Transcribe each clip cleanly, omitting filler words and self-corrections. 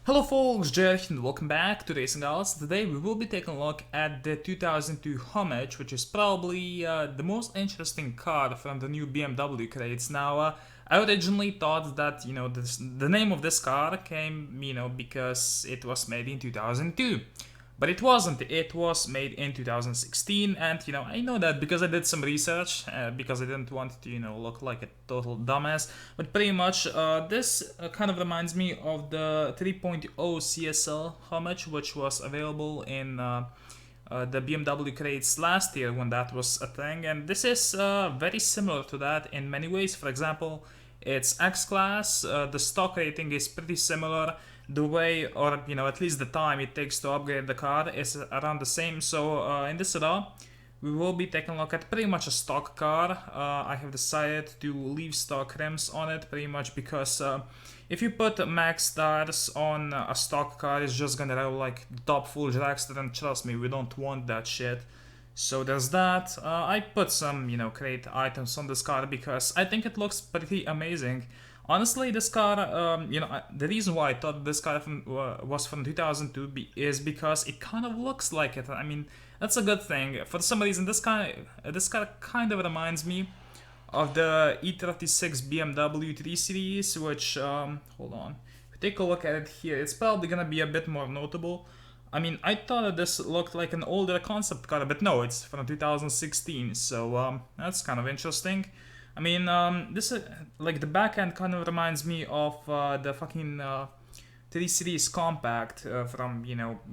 Hello folks, Jared here and welcome back to Racing Gals. Today we will be taking a look at the 2002 Hommage, which is probably the most interesting car from the new BMW crates. Now, I originally thought that, the name of this car came, because it was made in 2002. But it wasn't. It was made in 2016, and I know that because I did some research, because I didn't want to look like a total dumbass. But pretty much, this kind of reminds me of the 3.0 CSL Hommage, which was available in the BMW crates last year when that was a thing, and this is very similar to that in many ways. For example, it's X-Class, the stock rating is pretty similar. The way, or at least the time it takes to upgrade the car is around the same. So in this era, we will be taking a look at pretty much a stock car. I have decided to leave stock rims on it pretty much because if you put max tires on a stock car, it's just gonna roll like top full dragster, and trust me, we don't want that shit. So there's that. I put some, crate items on this car because I think it looks pretty amazing. Honestly, this car, the reason why I thought this car was from 2002 is because it kind of looks like it. I mean, that's a good thing. For some reason, this car kind of reminds me of the E36 BMW 3 Series, which, hold on. If you take a look at it here, it's probably gonna be a bit more notable. I mean, I thought that this looked like an older concept car, but no, it's from 2016, so that's kind of interesting. I mean, this like the back end kind of reminds me of the fucking 3 Series Compact from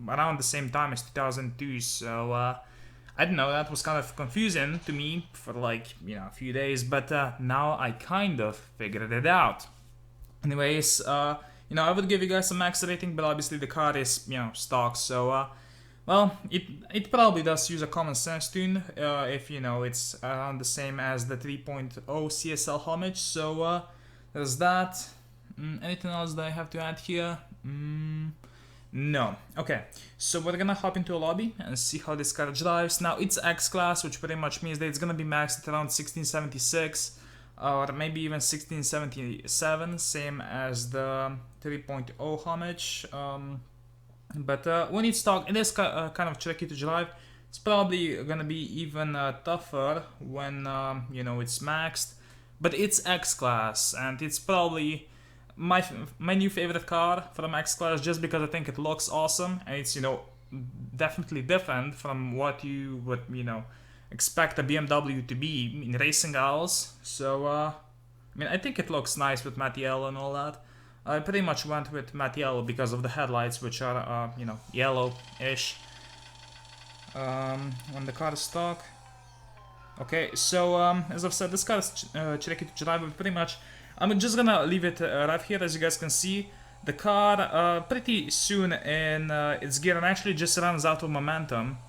around the same time as 2002. So I don't know, that was kind of confusing to me for like a few days, but now I kind of figured it out. Anyways, I would give you guys a max rating, but obviously the car is stock, so. Well, it probably does use a common sense tune if it's around the same as the 3.0 CSL Homage. So there's that. Anything else that I have to add here? No. Okay, so we're gonna hop into a lobby and see how this car drives. Now it's X-Class, which pretty much means that it's gonna be maxed at around 1676 or maybe even 1677, same as the 3.0 Homage. But when it's stock, it is kind of tricky to drive. It's probably gonna be even tougher when it's maxed. But it's X-Class, and it's probably my new favorite car from X-Class just because I think it looks awesome, and it's definitely different from what you would expect a BMW to be in racing hours. So I mean, I think it looks nice with matte yellow and all that. I pretty much went with matte yellow because of the headlights, which are, yellow-ish. When the car is stock. Okay, so, as I've said, this car is tricky to drive, but pretty much, I'm just gonna leave it right here. As you guys can see, the car, pretty soon in its gear, and actually just runs out of momentum.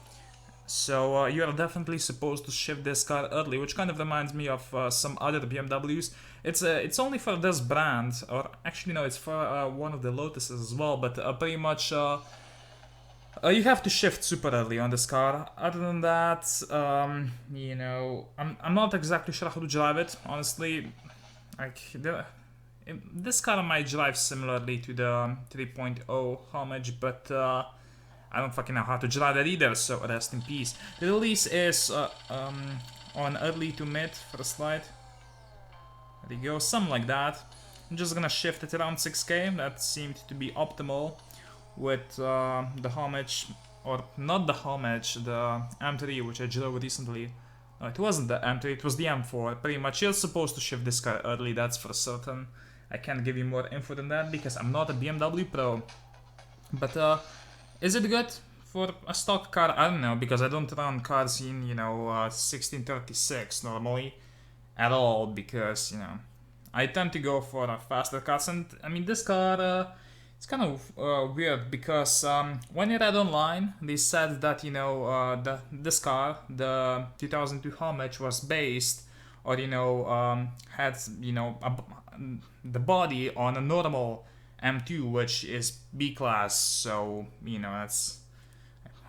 So you are definitely supposed to shift this car early, which kind of reminds me of some other BMWs. It's only for this brand, or actually no, it's for one of the Lotuses as well. But pretty much you have to shift super early on this car. Other than that, I'm not exactly sure how to drive it. Honestly, like this car might drive similarly to the 3.0 Homage, but. I don't fucking know how to drive that either, so rest in peace. The release is on early to mid for the slide. There you go, something like that. I'm just gonna shift it around 6k, that seemed to be optimal with the Homage, or not the Homage, the M3, which I drove recently. No, it wasn't the M3, it was the M4. Pretty much you're supposed to shift this car early, that's for certain. I can't give you more info than that because I'm not a BMW pro. But is it good for a stock car? I don't know, because I don't run cars in, 1636 normally at all, because, I tend to go for faster cars. And, I mean, this car, it's kind of weird, because when you read online, they said that, this car, the 2002 Hommage, was based, or, had, the body on a normal M2, which is B-Class, so, that's...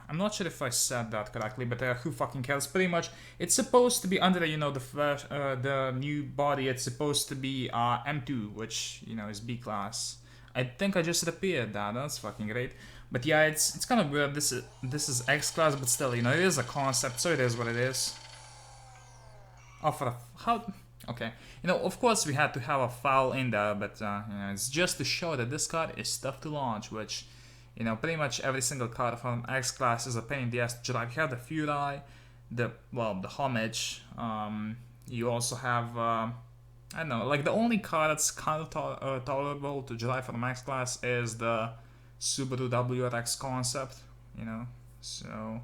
I'm not sure if I said that correctly, but who fucking cares? Pretty much, it's supposed to be under, the new body, it's supposed to be M2, which, is B-Class. I think I just repeated that. That's fucking great. But yeah, it's kind of weird. This is X class, but still, you know, it is a concept, so it is what it is. Oh, for how? Okay, you know, of course we had to have a foul in there, but you know, it's just to show that this card is tough to launch, which, you know, pretty much every single card from X class is a pain in the ass to drive. You have the Fury, the Homage. You also have I don't know, like the only car that's kind of tolerable to drive from X class is the Subaru WRX concept, you know, so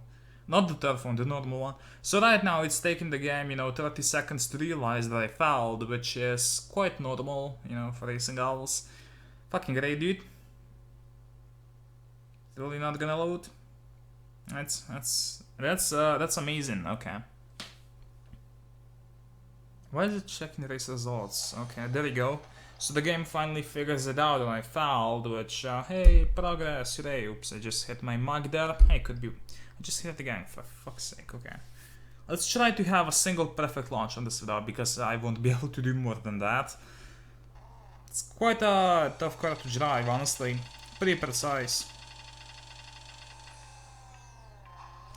not the turf one, the normal one. So right now it's taking the game, you know, 30 seconds to realize that I fouled, which is quite normal, you know, for racing owls. Fucking great, dude. Really not gonna load? That's amazing. Okay. Why is it checking race results? Okay, there we go. So the game finally figures it out and I fouled, which, hey, progress, hooray. Oops, I just hit my mug there. Hey, could be... I just hit it again, for fuck's sake, okay. Let's try to have a single perfect launch on this video, because I won't be able to do more than that. It's quite a tough car to drive, honestly. Pretty precise.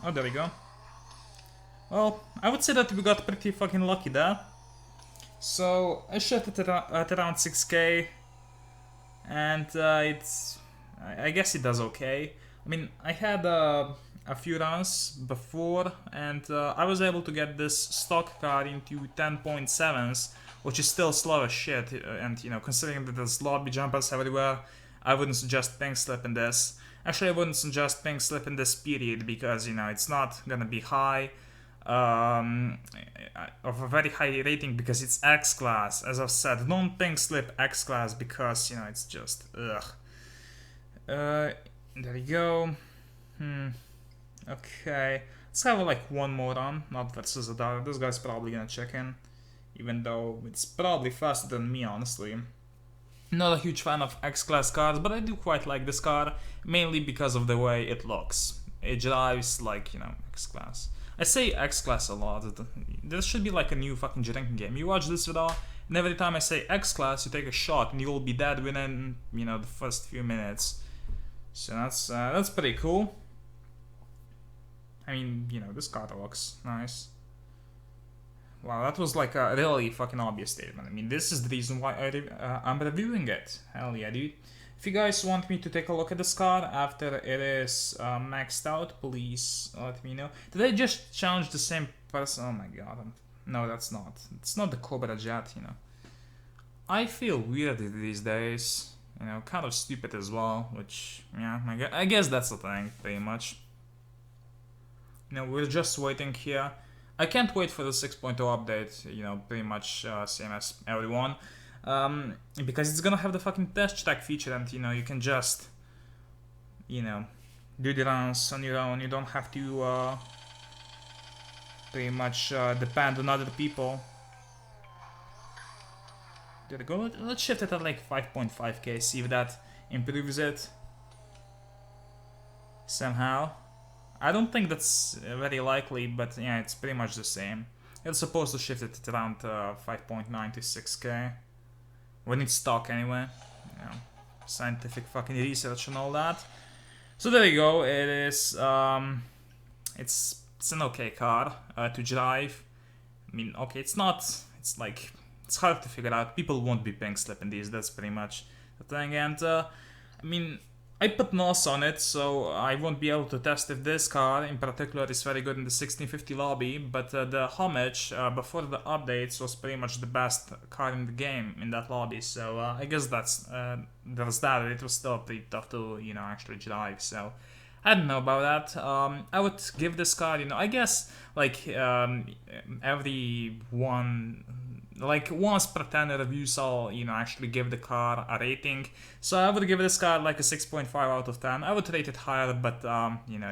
Oh, there we go. Well, I would say that we got pretty fucking lucky there. So I shot it at around 6k, and I guess it does okay. I mean, I had a few runs before, and I was able to get this stock car into 10.7s, which is still slow as shit. And you know, considering that there's lobby jumpers everywhere, I wouldn't suggest pink slip in this. Actually, I wouldn't suggest pink slip in this period because, you know, it's not gonna be high. Of a very high rating because it's X class. As I've said, don't pink slip X class because, you know, it's just ugh. There you go. Okay, let's have like one more run, not versus a dart. This guy's probably gonna check in, even though it's probably faster than me, honestly. Not a huge fan of X class cars, but I do quite like this car, mainly because of the way it looks. It drives like, you know, X class. I say X class a lot. There should be like a new fucking drinking game. You watch this video, and every time I say X class, you take a shot, and you will be dead within, you know, the first few minutes. So that's pretty cool. I mean, you know, this car looks nice. Wow, that was like a really fucking obvious statement. I mean, this is the reason why I'm reviewing it. Hell yeah, dude. If you guys want me to take a look at this car after it is maxed out, please let me know. Did I just challenge the same person? Oh my god. No, that's not. It's not the Cobra Jet, you know. I feel weird these days. You know, kind of stupid as well, which, yeah, I guess that's the thing, pretty much. You know, we're just waiting here. I can't wait for the 6.0 update, you know, pretty much same as everyone. Because it's gonna have the fucking test track feature, and you know, you can just, you know, do the runs on your own. You don't have to pretty much depend on other people. There we go. Let's shift it at like 5.5k, see if that improves it somehow. I don't think that's very likely, but yeah, it's pretty much the same. It's supposed to shift it at around 5.9 to 6k. When it's stock anyway. You know, scientific fucking research and all that. So there you go. It is it's an okay car to drive. I mean, okay, it's not. It's like it's hard to figure out. People won't be pink slipping these. That's pretty much the thing. And I mean, I put NOS on it, so I won't be able to test if this car in particular is very good in the 1650 lobby, but the Hommage before the updates was pretty much the best car in the game in that lobby, so I guess that's there's that. It was still pretty tough to, you know, actually drive, so I don't know about that. I would give this car, you know, I guess like like once per 10 reviews I'll, you know, actually give the car a rating. So I would give this car like a 6.5 out of 10. I would rate it higher, but you know,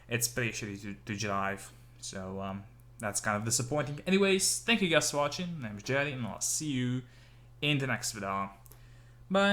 it's pretty shitty to drive. So that's kind of disappointing. Anyways, thank you guys for watching. My name is Jerry, and I'll see you in the next video. Bye.